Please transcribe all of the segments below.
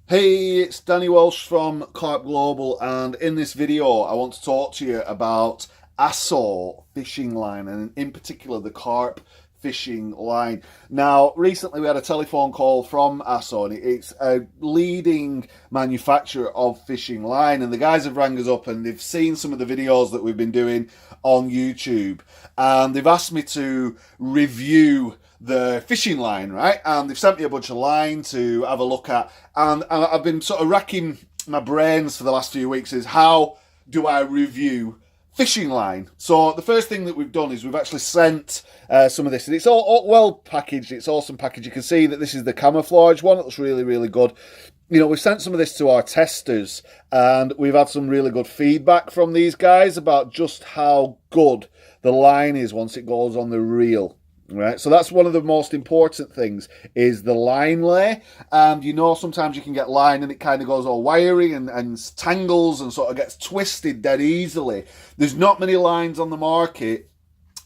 Hey, it's Danny Walsh from Carp Global, and in this video, I want to talk to you about Asso fishing line, and in particular the Carp fishing line. Now, recently we had a telephone call from Asso, and it's a leading manufacturer of fishing line, and the guys have rang us up and they've seen some of the videos that we've been doing on YouTube, and they've asked me to review the fishing line, right? And they've sent me a bunch of line to have a look at. And I've been sort of racking my brains for the last few weeks is how do I review fishing line? So the first thing that we've done is we've actually sent some of this. And it's all well packaged. It's awesome package. You can see that this is the camouflage one. It looks really, really good. You know, we've sent some of this to our testers and we've had some really good feedback from these guys about just how good the line is once it goes on the reel. Right, so that's one of the most important things is the line lay. And you know, sometimes you can get line and it kind of goes all wiry and tangles and sort of gets twisted dead easily. There's not many lines on the market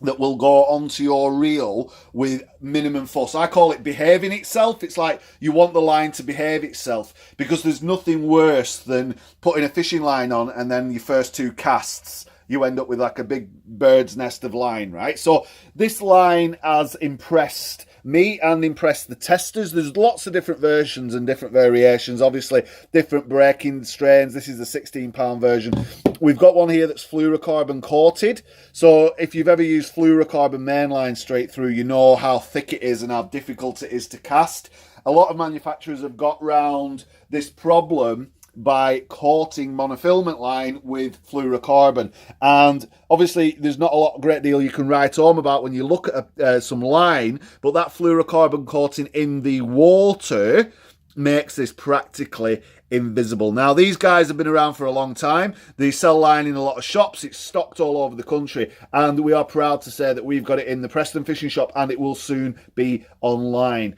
that will go onto your reel with minimum fuss. I call it behaving itself. It's like you want the line to behave itself, because there's nothing worse than putting a fishing line on and then your first two casts you end up with like a big bird's nest of line, right? So this line has impressed me and impressed the testers. There's lots of different versions and different variations, obviously different breaking strains. This is the 16-pound version. We've got one here that's fluorocarbon coated. So if you've ever used fluorocarbon mainline straight through, you know how thick it is and how difficult it is to cast. A lot of manufacturers have got round this problem by coating monofilament line with fluorocarbon, and obviously there's not a great deal you can write home about when you look at some line, but that fluorocarbon coating in the water makes this practically invisible. Now, these guys have been around for a long time. They sell line in a lot of shops. It's stocked all over the country, and we are proud to say that we've got it in the Preston Fishing Shop, and it will soon be online.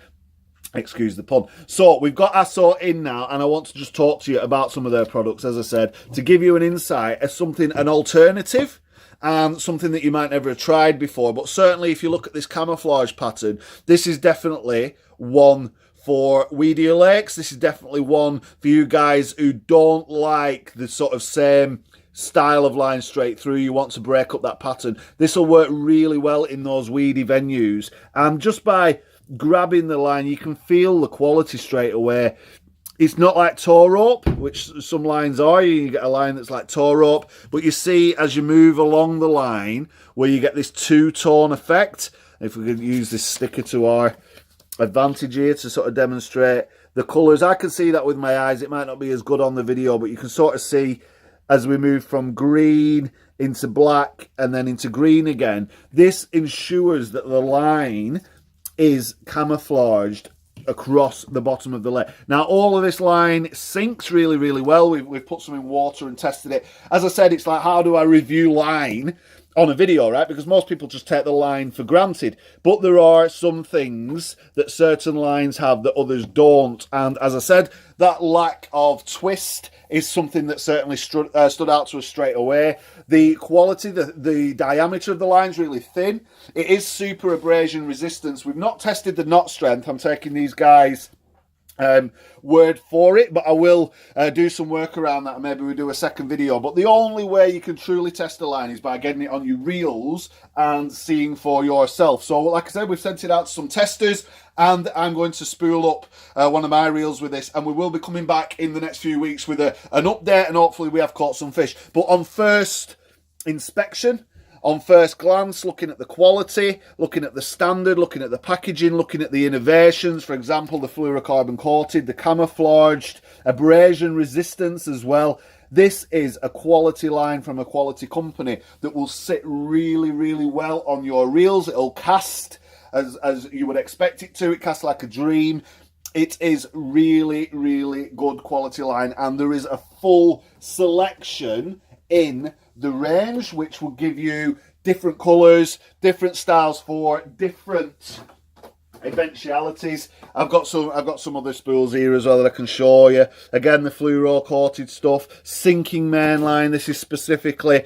Excuse the pun. So we've got Asso in now, and I want to just talk to you about some of their products, as I said, to give you an insight as something, an alternative, and something that you might never have tried before. But certainly if you look at this camouflage pattern, this is definitely one for weedier lakes. This is definitely one for you guys who don't like the sort of same style of line straight through. You want to break up that pattern. This will work really well in those weedy venues. And just by grabbing the line, you can feel the quality straight away. It's not like tow rope, which some lines are. You get a line that's like tow rope, but you see as you move along the line where you get this two-tone effect. If we could use this sticker to our advantage here to sort of demonstrate the colours. I can see that with my eyes. It might not be as good on the video, but you can sort of see as we move from green into black and then into green again. This ensures that the line is camouflaged across the bottom of the lake. Now, all of this line sinks really, really well. We've put some in water and tested it. As I said, it's like, how do I review line on a video, right? Because most people just take the line for granted. But there are some things that certain lines have that others don't. And as I said, that lack of twist is something that certainly stood out to us straight away. The quality, the diameter of the line is really thin. It is super abrasion resistance. We've not tested the knot strength. I'm taking these guys' word for it, but I will do some work around that, and maybe we do a second video. But the only way you can truly test the line is by getting it on your reels and seeing for yourself. So like I said, we've sent it out to some testers, and I'm going to spool up one of my reels with this, and we will be coming back in the next few weeks with an update, and hopefully we have caught some fish. But on first inspection, on first glance, looking at the quality, looking at the standard, looking at the packaging, looking at the innovations, for example, the fluorocarbon coated, the camouflaged, abrasion resistance as well. This is a quality line from a quality company that will sit really, really well on your reels. It'll cast as you would expect it to. It casts like a dream. It is really, really good quality line, and there is a full selection in the range, which will give you different colours, different styles for different eventualities. I've got some other spools here as well that I can show you. Again, the fluoro coated stuff, sinking mainline. This is specifically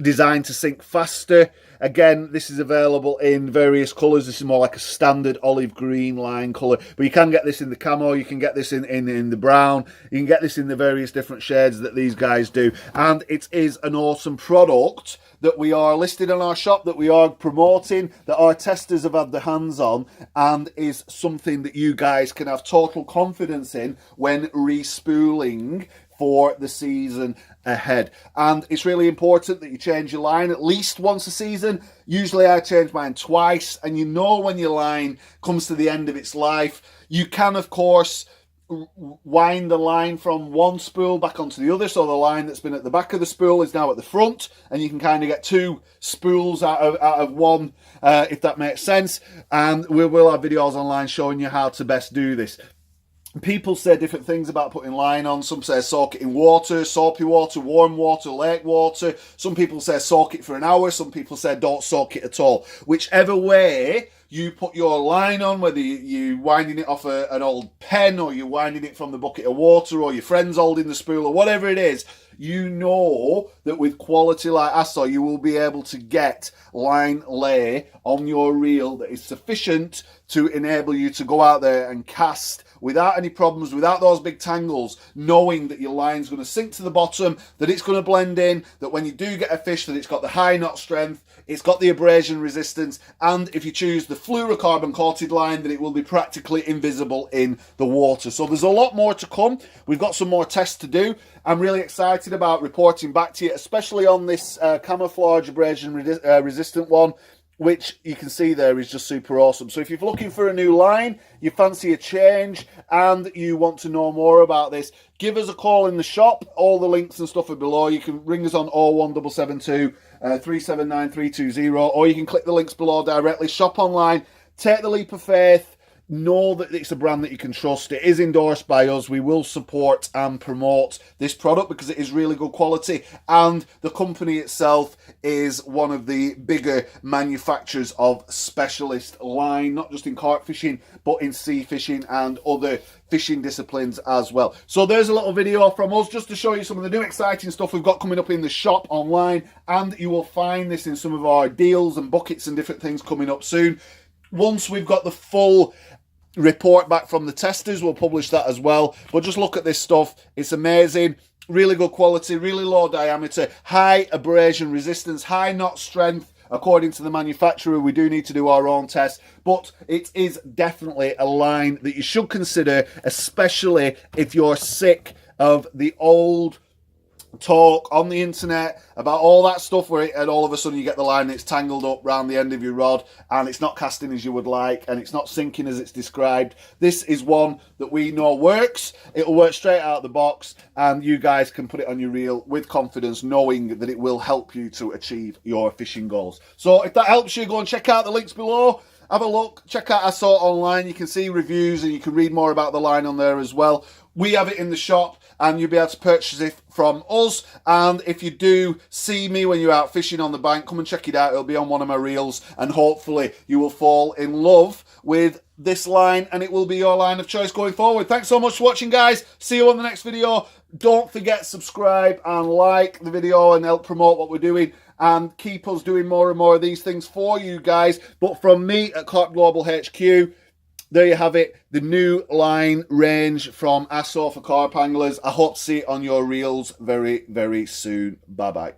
designed to sink faster. Again, this is available in various colours. This is more like a standard olive green line colour, but you can get this in the camo, you can get this in the brown, you can get this in the various different shades that these guys do, and it is an awesome product that we are listed on our shop, that we are promoting, that our testers have had their hands on, and is something that you guys can have total confidence in when respooling for the season ahead. And it's really important that you change your line at least once a season. Usually I change mine twice, and you know when your line comes to the end of its life. You can, of course, wind the line from one spool back onto the other, so the line that's been at the back of the spool is now at the front, and you can kind of get two spools out of one, if that makes sense. And we will have videos online showing you how to best do this. People say different things about putting line on. Some say soak it in water, soapy water, warm water, lake water. Some people say soak it for an hour. Some people say don't soak it at all. Whichever way you put your line on, whether you're winding it off an old pen, or you're winding it from the bucket of water, or your friend's holding the spool, or whatever it is, you know that with quality like Asso, you will be able to get line lay on your reel that is sufficient to enable you to go out there and cast without any problems, without those big tangles, knowing that your line's going to sink to the bottom, that it's going to blend in, that when you do get a fish, that it's got the high knot strength, it's got the abrasion resistance, and if you choose the fluorocarbon coated line, that it will be practically invisible in the water. So there's a lot more to come. We've got some more tests to do. I'm really excited about reporting back to you, especially on this camouflage abrasion resistant one, which you can see there is just super awesome. So if you're looking for a new line, you fancy a change, and you want to know more about this, give us a call in the shop. All the links and stuff are below. You can ring us on 01772 379 320, or you can click the links below directly. Shop online. Take the leap of faith. Know that it's a brand that you can trust. It is endorsed by us. We will support and promote this product because it is really good quality, and the company itself is one of the bigger manufacturers of specialist line, not just in carp fishing, but in sea fishing and other fishing disciplines as well. So there's a little video from us just to show you some of the new exciting stuff we've got coming up in the shop online, and you will find this in some of our deals and buckets and different things coming up soon. Once we've got the full report back from the testers, we'll publish that as well. But just look at this stuff. It's amazing. Really good quality, really low diameter, high abrasion resistance, high knot strength. According to the manufacturer, we do need to do our own tests, but it is definitely a line that you should consider, especially if you're sick of the old talk on the internet about all that stuff where and all of a sudden you get the line and it's tangled up around the end of your rod, and it's not casting as you would like, and it's not sinking as it's described. This is one that we know works. It'll work straight out of the box, and you guys can put it on your reel with confidence, knowing that it will help you to achieve your fishing goals. So if that helps you, go and check out the links below. Have a look, check out Asso online. You can see reviews and you can read more about the line on there as well. We have it in the shop, and you'll be able to purchase it from us. And if you do see me when you're out fishing on the bank, come and check it out. It'll be on one of my reels, and hopefully you will fall in love with this line, and it will be your line of choice going forward. Thanks so much for watching, guys. See you on the next video. Don't forget, subscribe and like the video and help promote what we're doing, and keep us doing more and more of these things for you guys. But from me at Carp Global HQ, there you have it, the new line range from Asso for carp anglers. I hope to see it on your reels very, very soon. Bye-bye.